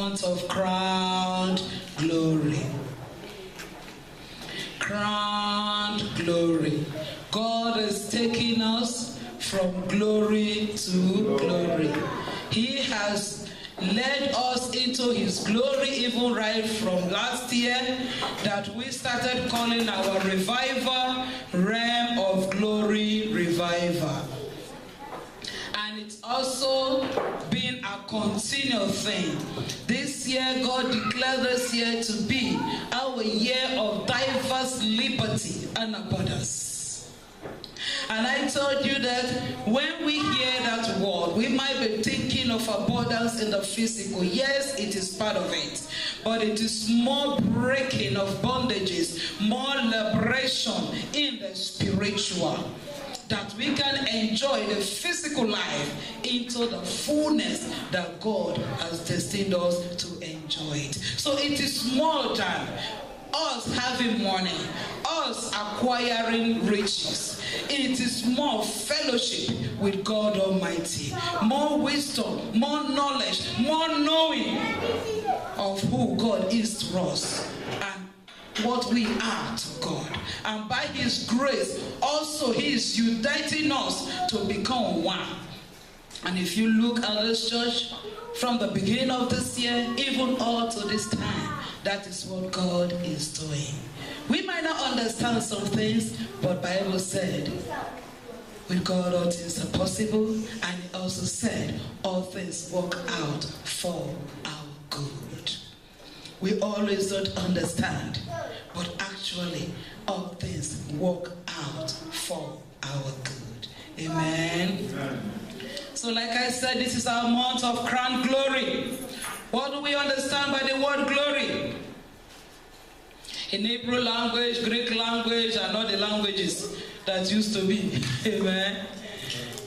month of crowned glory. Crowned glory. God is taking us from glory to glory. He has led us into his glory even right from last year, that we started calling our revival Realm of Glory Revival. And it's also been a continual thing. This year, God declared this year to be our year of diverse liberty and abundance. And I told you that when we hear that word, we might be thinking of abundance in the physical. Yes, it is part of it. But it is more breaking of bondages, more liberation in the spiritual, that we can enjoy the physical life into the fullness that God has destined us to enjoy it. So it is more than us having money, us acquiring riches. It is more fellowship with God Almighty, more wisdom, more knowledge, more knowing of who God is to us and what we are to God. And by his grace, also he is uniting us to become one. And if you look at this church from the beginning of this year, even all to this time, that is what God is doing. We might not understand some things, but the Bible said, with God all things are possible. And it also said, all things work out for our good. We always don't understand, but actually all things work out for our good. Amen. Amen. So like I said, this is our month of crowned glory. What do we understand by the word glory? In Hebrew language, Greek language, and all the languages that used to be. Amen.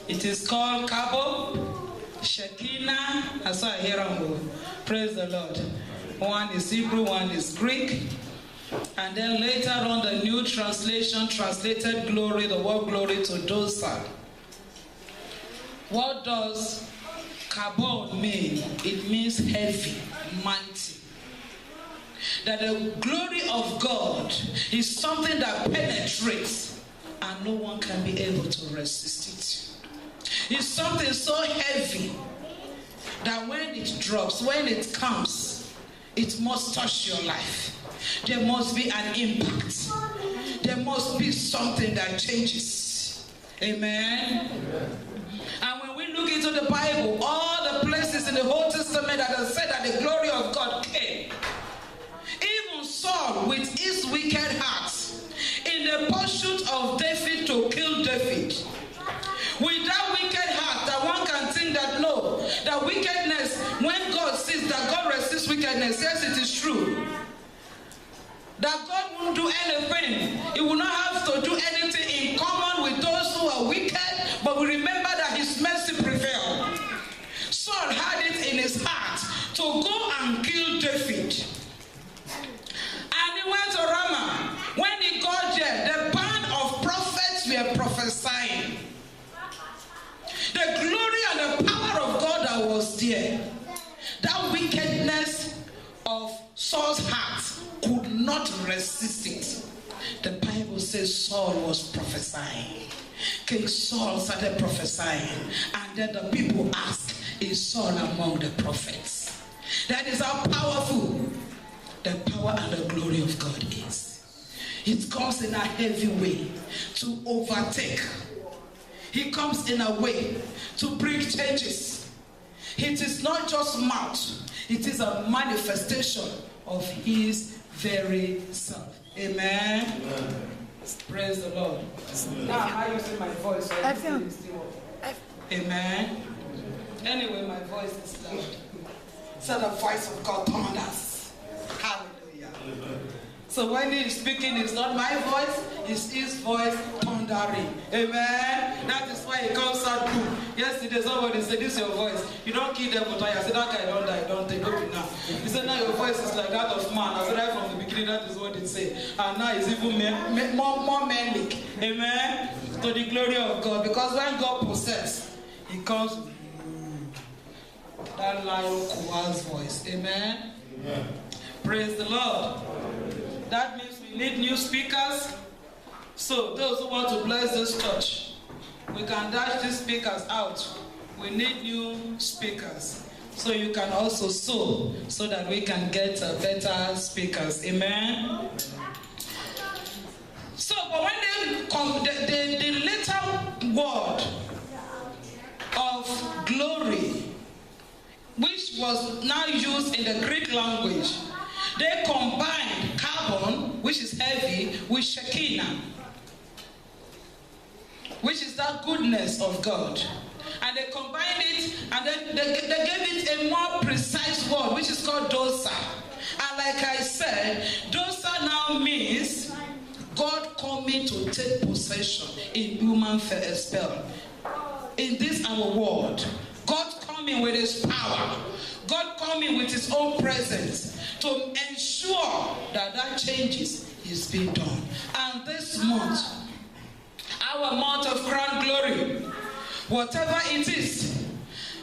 It is called Kabo, Shekinah. That's why I hear them. Praise the Lord. One is Hebrew, one is Greek. And then later on, the new translation translated glory, the word glory, to dosa. What does Kabod mean? It means heavy, mighty. That the glory of God is something that penetrates and no one can be able to resist it. It's something so heavy that when it drops, when it comes, it must touch your life. There must be an impact. There must be something that changes. Amen? Amen. And when we look into the Bible, all the places in the Old Testament that have said that the glory of God came, even Saul with his wicked heart, in the pursuit of David to kill David, with that wicked heart, that one can think that no, that wickedness, when God sees that God resists wickedness, yes, it is true. That God won't do anything. He will not have to do anything in common with those who are wicked, but we remember that his mercy prevailed. Saul had it in his heart to go and kill David. And he went to Ramah. When he got there, the band of prophets were prophesying. The glory and the power of God that was there, that wickedness of Saul's heart could not resist it. The Bible says Saul was prophesying. King Saul started prophesying, and then the people asked, is Saul among the prophets? That is how powerful the power and the glory of God is. It comes in a heavy way to overtake. He comes in a way to bring changes. It is not just mouth, it is a manifestation of his very self. Amen. Amen. Praise the Lord. Now I'm using my voice. Amen. Anyway, my voice is loud. So the voice of God thunders. Hallelujah. Amen. So when he is speaking, it's not my voice, it's his voice thundering. Amen. That is why he comes out good. Yesterday somebody said, this is your voice. You don't kill them for time. I said, that guy don't die, don't take it now. He said, now your voice is like that of man. I said, right from the beginning, that is what it said. And now it's even more manly. Amen. To the glory of God. Because when God possesses, he comes. that lion Kua's voice. Amen? Amen. Praise the Lord. That means we need new speakers. So those who want to bless this church, we can dash these speakers out. We need new speakers. So you can also sow so that we can get better speakers. Amen? So, but when they come, the later word of glory, which was now used in the Greek language, they combined carbon, which is heavy, with Shekinah, which is that goodness of God. And they combined it, and then they gave it a more precise word, which is called dosa. And like I said, dosa now means God coming to take possession in human spell. In this our world, God coming with his power, God coming with his own presence to ensure that that changes is being done. And this month, our month of crown glory, whatever it is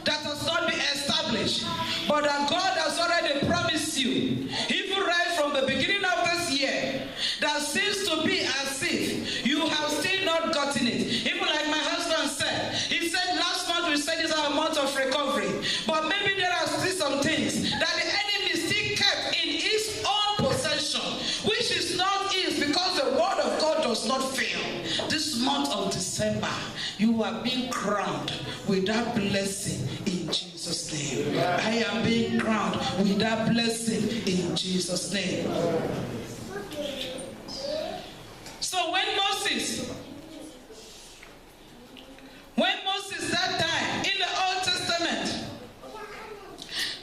that has not been established, but that God has already promised you, even right from the beginning of this year, that seems to be as if you have still not gotten it. Even like my husband said, he said last month we said it's our month of recovery, but maybe there are still some things that the enemy still kept in his own possession, which is not his, because the word of God does not fail. This month of December, you are being crowned with that blessing in Jesus' name. I am being crowned with that blessing in Jesus' name. So when Moses that time in the Old Testament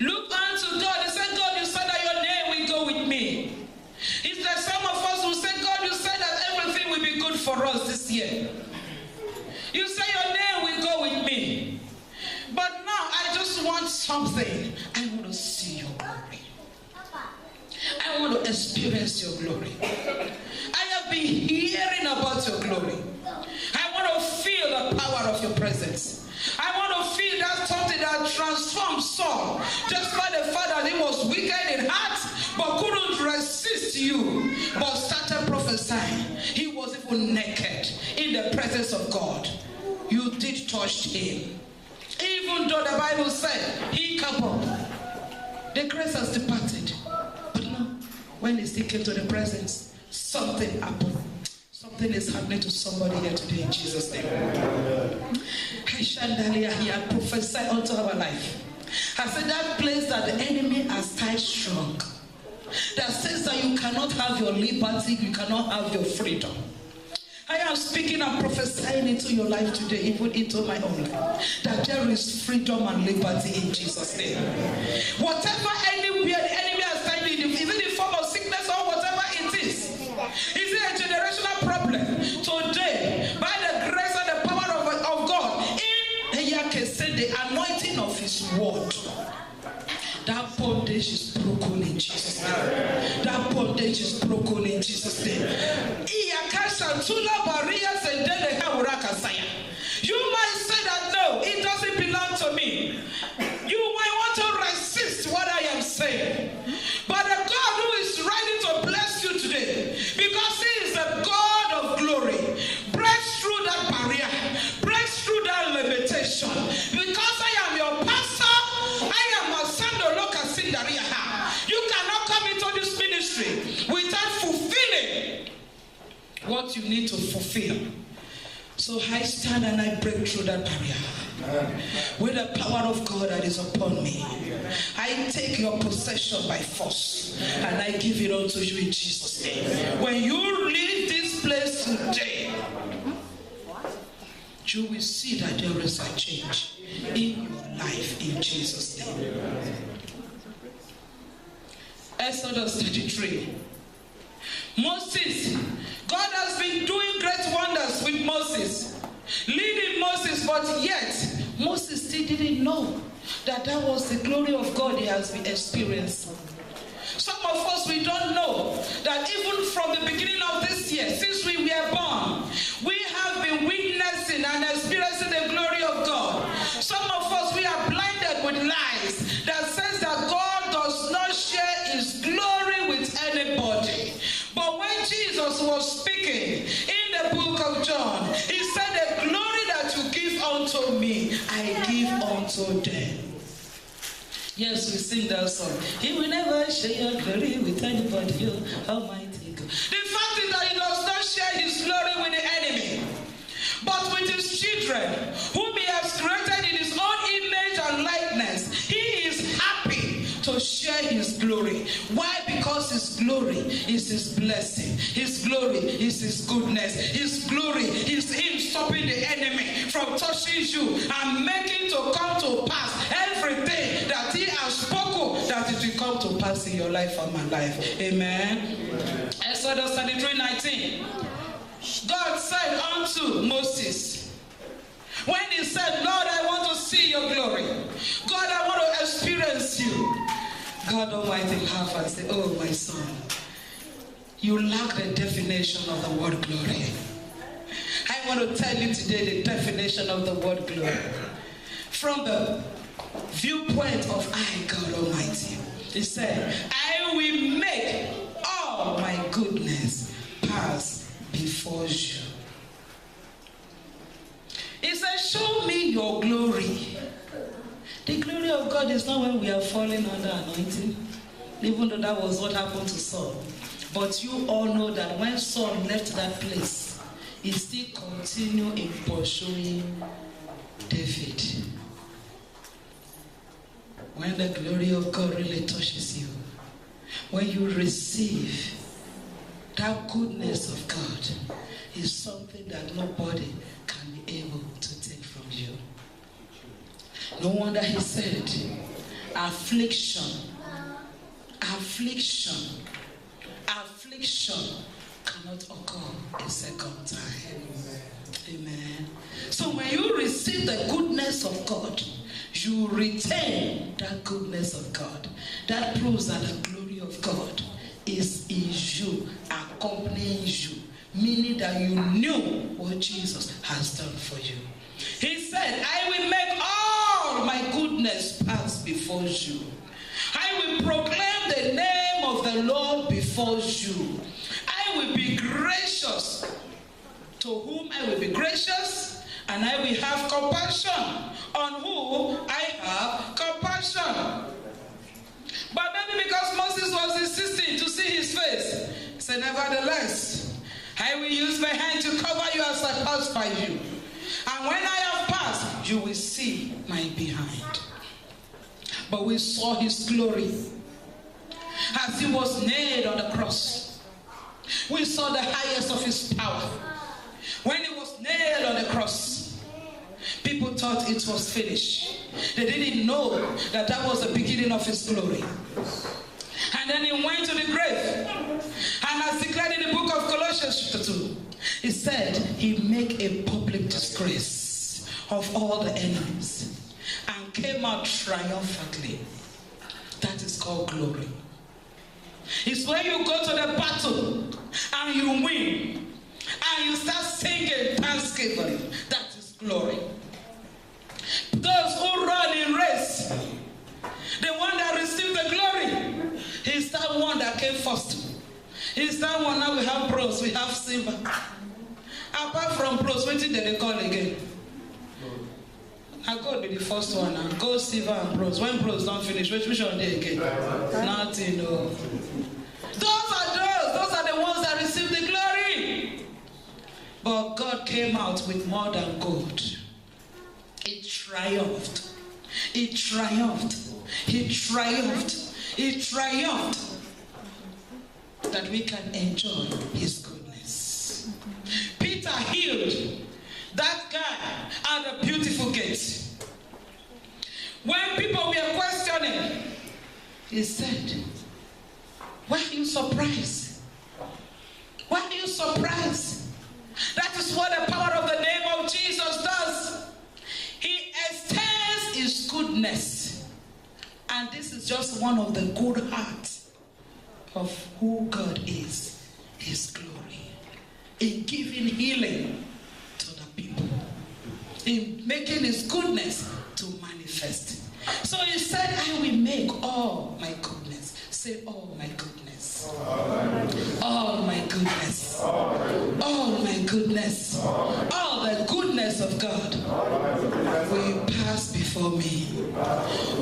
looked unto God and said, God, you said that your name will go with me. Is there some of us who say, God, you said that everything will be good for us this year. You say your name will go with me. But now I just want something. I want to see your glory. I want to experience your glory. I have been hearing about your glory. I want to feel the power of your presence. I want to feel that something that transformed Saul. Despite the fact that he was wicked in heart, but couldn't resist you, but started prophesying. He was even naked in the presence of God. You did touch him. Even though the Bible said he came up, the grace has departed. But no, when he still came to the presence, something happened. Something is happening to somebody here today in Jesus' name. He had prophesied unto our life. I said that place that the enemy has tied strong, that says that you cannot have your liberty, you cannot have your freedom. I am speaking and prophesying into your life today, even into my own life, that there is freedom and liberty in Jesus' name. Whatever anywhere the enemy has tied you, even in form of sickness or whatever it is it a generational problem? Today, by the grace and the power of God, in the anointing of his word, that bondage is broken in Jesus' name. That bondage is broken in Jesus' name. You might say that no, it doesn't belong to me. You might want to resist what I am saying. But the God who is ready to bless you today, because he is the God of glory, breaks through that barrier, breaks through that limitation. Because I am your pastor, I am Masando Loka Sindariaha. You cannot come into this ministry without fulfilling what you need to fulfill. So I stand and I break through that barrier. With the power of God that is upon me, I take your possession by force and I give it unto you in Jesus' name. When you leave this place today, you will see that there is a change in your life in Jesus' name. Exodus 33. Moses, God has been doing great wonders with Moses, leading Moses, but yet Moses still didn't know that that was the glory of God he has been experiencing. Some of us, we don't know that even from the beginning of this year, since we were born, we have been witnessing and experiencing the glory of God. Some of us, we are blinded with lies was speaking in the book of John. He said, the glory that you give unto me, I give unto them. Yes, we sing that song. He will never share your glory with anybody, Almighty God. The fact is that he does not share his glory with the enemy, but with his children, whom he has created in his own image and likeness. He is happy to share his glory. Why? Because his glory is his blessing. His glory is his goodness. His glory is him stopping the enemy from touching you and making to come to pass everything that he has spoken, that it will come to pass in your life and my life. Amen. Exodus 33:19. God said unto Moses, when he said, Lord, I want to see your glory. God, I want to experience you. God Almighty laughed and said, oh, my son, you lack the definition of the word glory. I want to tell you today the definition of the word glory. From the viewpoint of I, God Almighty, he said, I will make all my goodness pass before you. He said, show me your glory. The glory of God is not when we are falling under anointing, even though that was what happened to Saul. But you all know that when Saul left that place, he still continued in pursuing David. When the glory of God really touches you, when you receive that goodness of God, is something that nobody can be able to take from you. No wonder he said, affliction cannot occur a second time. Amen. So when you receive the goodness of God, you retain that goodness of God. That proves that the glory of God is in you, accompanying you, meaning that you knew what Jesus has done for you. He said, I will make all my goodness pass before you. I will proclaim the name of the Lord before you. I will be gracious to whom I will be gracious, and I will have compassion on whom I have compassion. But maybe because Moses was insisting to see his face, he said, nevertheless, I will use my hand to cover you as I pass by you. And when I have passed, you will see my behind. But we saw his glory as he was nailed on the cross. We saw the highest of his power. When he was nailed on the cross, people thought it was finished. They didn't know that that was the beginning of his glory. And then he went to the grave. And as declared in the book of Colossians chapter 2, he said he made a public disgrace of all the enemies and came out triumphantly. That is called glory. It's when you go to the battle and you win and you start singing thanksgiving. That is glory. Those who run in race, the one that received the glory, is that one that came first. It's that one. Now we have bronze, we have silver. Apart from bronze, what did they call again? I gold be the first one now. Gold, silver, and bronze. When bronze don't finish, which one they again? Nothing, no. Those are the ones that received the glory. But God came out with more than gold. It triumphed. It triumphed. He triumphed. He triumphed. That we can enjoy his goodness. Peter healed that guy at the beautiful gate. When people were questioning, he said, why are you surprised? Why are you surprised? That is what the power of the name of Jesus does. He extends his goodness. And this is just one of the good hearts of who God is, his glory. In giving healing to the people. In making his goodness to manifest. So he said, I will make all my goodness. Say, all my goodness. All my goodness. goodness, all the goodness of God will pass before me.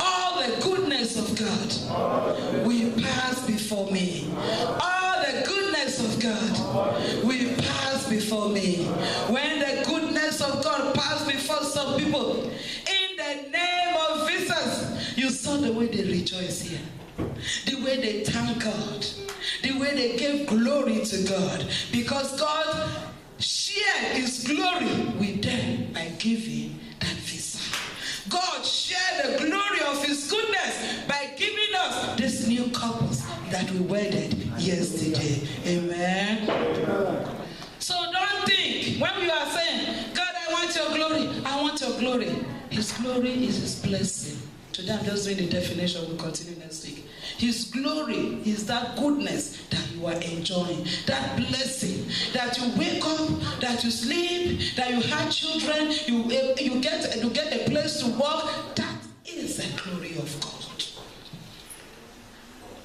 All the goodness of God will pass before me. All the goodness of God will pass before me. When the goodness of God passed before some people, in the name of Jesus, you saw the way they rejoice here, the way they thank God, the way they gave glory to God, because God shared his glory with them by giving that visa. God shared the glory of his goodness by giving us these new couples that we wedded yesterday. Amen. So don't think when we are saying, God, I want your glory, I want your glory. His glory is his blessing. Today I'm just doing the definition. We'll continue next week. His glory is that goodness that you are enjoying, that blessing, that you wake up, that you sleep, that you have children, you get a place to walk. That is the glory of God.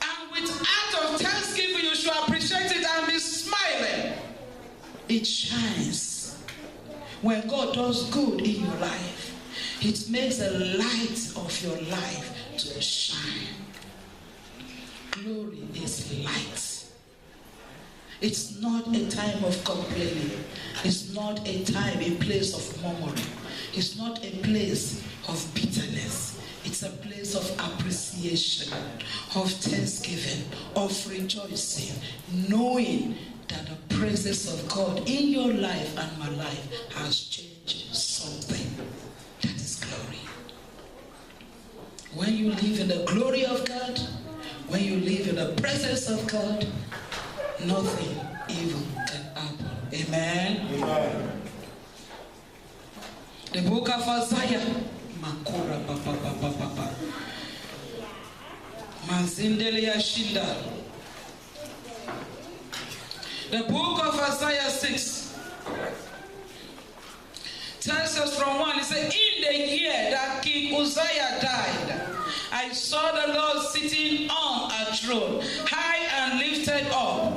And with act of thanksgiving, you should appreciate it and be smiling. It shines. When God does good in your life, it makes the light of your life to shine. Glory is light. It's not a time of complaining. It's not a time, a place of murmuring. It's not a place of bitterness. It's a place of appreciation, of thanksgiving, of rejoicing, knowing that the presence of God in your life and my life has changed something. That is glory. When you live in the glory of God, when you live in the presence of God, nothing evil can happen. Amen. Amen. The book of Isaiah, Makura Papa Papa Papa, Manzindele Yashinda. The book of Isaiah 6 tells us from 1, it says, in the year that King Uzziah died, I saw the Lord sitting on a throne, high and lifted up,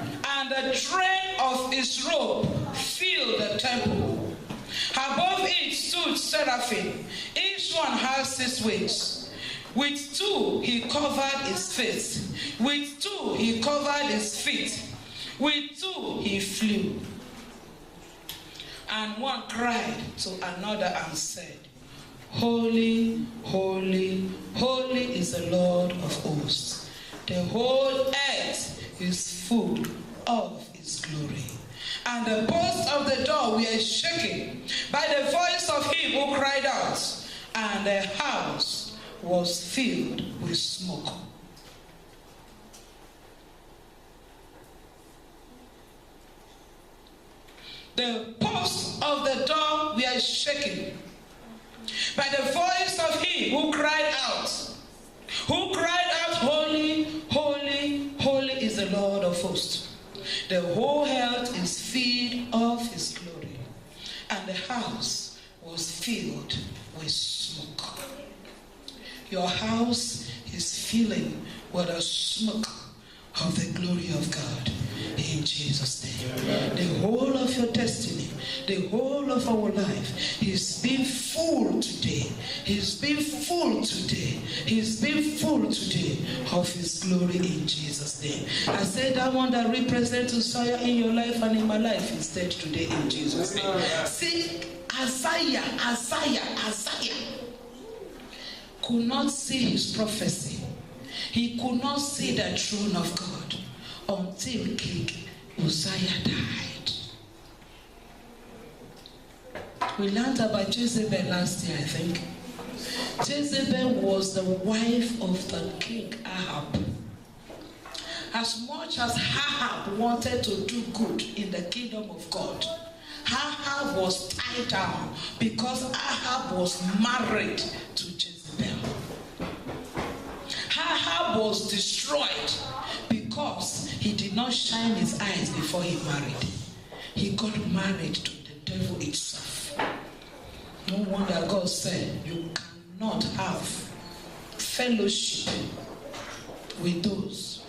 and the train of his robe filled the temple. Above it stood seraphim, each one has 6 wings. With 2 he covered his face, with 2 he covered his feet, with 2 he flew. And one cried to another and said, Holy, holy, holy is the Lord of hosts. The whole earth is full of his glory. And the posts of the door were shaken by the voice of him who cried out, and the house was filled with smoke. The posts of the door were shaken by the voice of him who cried out. Who cried out, Holy, holy, holy is the Lord of hosts. The whole earth is filled of his glory. And the house was filled with smoke. Your house is filling with the smoke of the glory of God. In Jesus' name. The whole of your destiny, the whole of our life is being full today. He's being full today. He's being full today of his glory in Jesus' name. I said that one that represents Uzziah in your life and in my life is dead today in Jesus' name. See, Isaiah could not see his prophecy. He could not see the throne of God until King Uzziah died. We learned about Jezebel last year, I think. Jezebel was the wife of the king Ahab. As much as Ahab wanted to do good in the kingdom of God, Ahab was tied down because Ahab was married to Jezebel. Ahab was destroyed because he did not shine his eyes before he married. He got married to the devil itself. No wonder God said you cannot have fellowship with those